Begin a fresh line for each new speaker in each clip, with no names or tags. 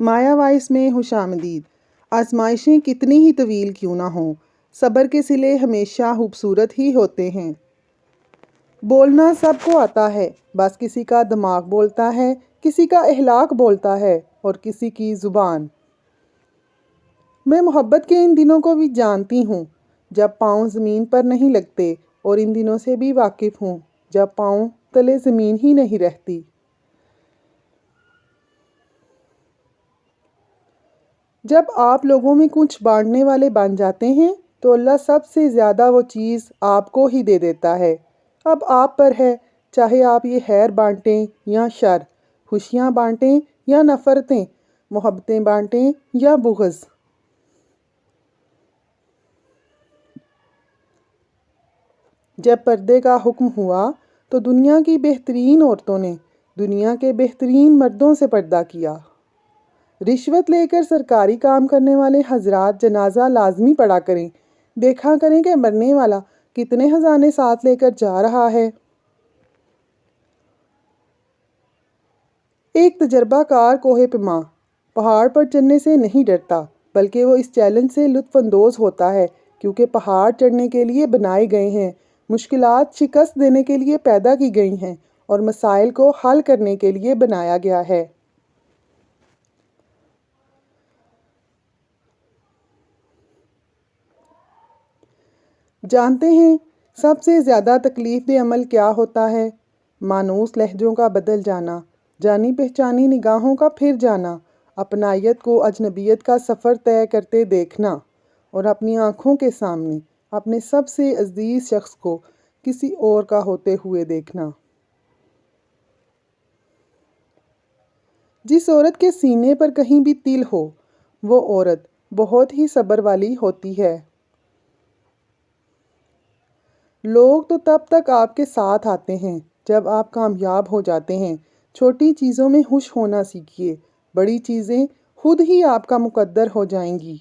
مایا voice میں خوش آمدید۔ آزمائشیں کتنی ہی طویل کیوں نہ ہوں، صبر کے صلے ہمیشہ خوبصورت ہی ہوتے ہیں۔ بولنا سب کو آتا ہے، بس کسی کا دماغ بولتا ہے، کسی کا اخلاق بولتا ہے اور کسی کی زبان۔ میں محبت کے ان دنوں کو بھی جانتی ہوں جب پاؤں زمین پر نہیں لگتے، اور ان دنوں سے بھی واقف ہوں جب پاؤں تلے زمین ہی نہیں رہتی۔ جب آپ لوگوں میں کچھ بانٹنے والے بن جاتے ہیں تو اللہ سب سے زیادہ وہ چیز آپ کو ہی دے دیتا ہے۔ اب آپ پر ہے، چاہے آپ یہ خیر بانٹیں یا شر، خوشیاں بانٹیں یا نفرتیں، محبتیں بانٹیں یا بغض۔ جب پردے کا حکم ہوا تو دنیا کی بہترین عورتوں نے دنیا کے بہترین مردوں سے پردہ کیا۔ رشوت لے کر سرکاری کام کرنے والے حضرات جنازہ لازمی پڑھا کریں، دیکھا کریں کہ مرنے والا کتنے خزانے ساتھ لے کر جا رہا ہے۔ ایک تجربہ کار کوہ پیما پہاڑ پر چڑھنے سے نہیں ڈرتا، بلکہ وہ اس چیلنج سے لطف اندوز ہوتا ہے کیونکہ پہاڑ چڑھنے کے لیے بنائے گئے ہیں، مشکلات شکست دینے کے لیے پیدا کی گئی ہیں اور مسائل کو حل کرنے کے لیے بنایا گیا ہے۔ جانتے ہیں سب سے زیادہ تکلیف دہ عمل کیا ہوتا ہے؟ مانوس لہجوں کا بدل جانا، جانی پہچانی نگاہوں کا پھر جانا، اپنائیت کو اجنبیت کا سفر طے کرتے دیکھنا اور اپنی آنکھوں کے سامنے اپنے سب سے عزیز شخص کو کسی اور کا ہوتے ہوئے دیکھنا۔ جس عورت کے سینے پر کہیں بھی تل ہو، وہ عورت بہت ہی صبر والی ہوتی ہے۔ لوگ تو تب تک آپ کے ساتھ آتے ہیں جب آپ کامیاب ہو جاتے ہیں۔ چھوٹی چیزوں میں خوش ہونا سیکھیے، بڑی چیزیں خود ہی آپ کا مقدر ہو جائیں گی۔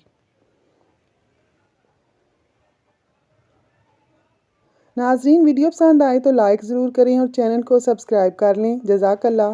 ناظرین، ویڈیو پسند آئے تو لائک ضرور کریں اور چینل کو سبسکرائب کر لیں۔ جزاک اللہ۔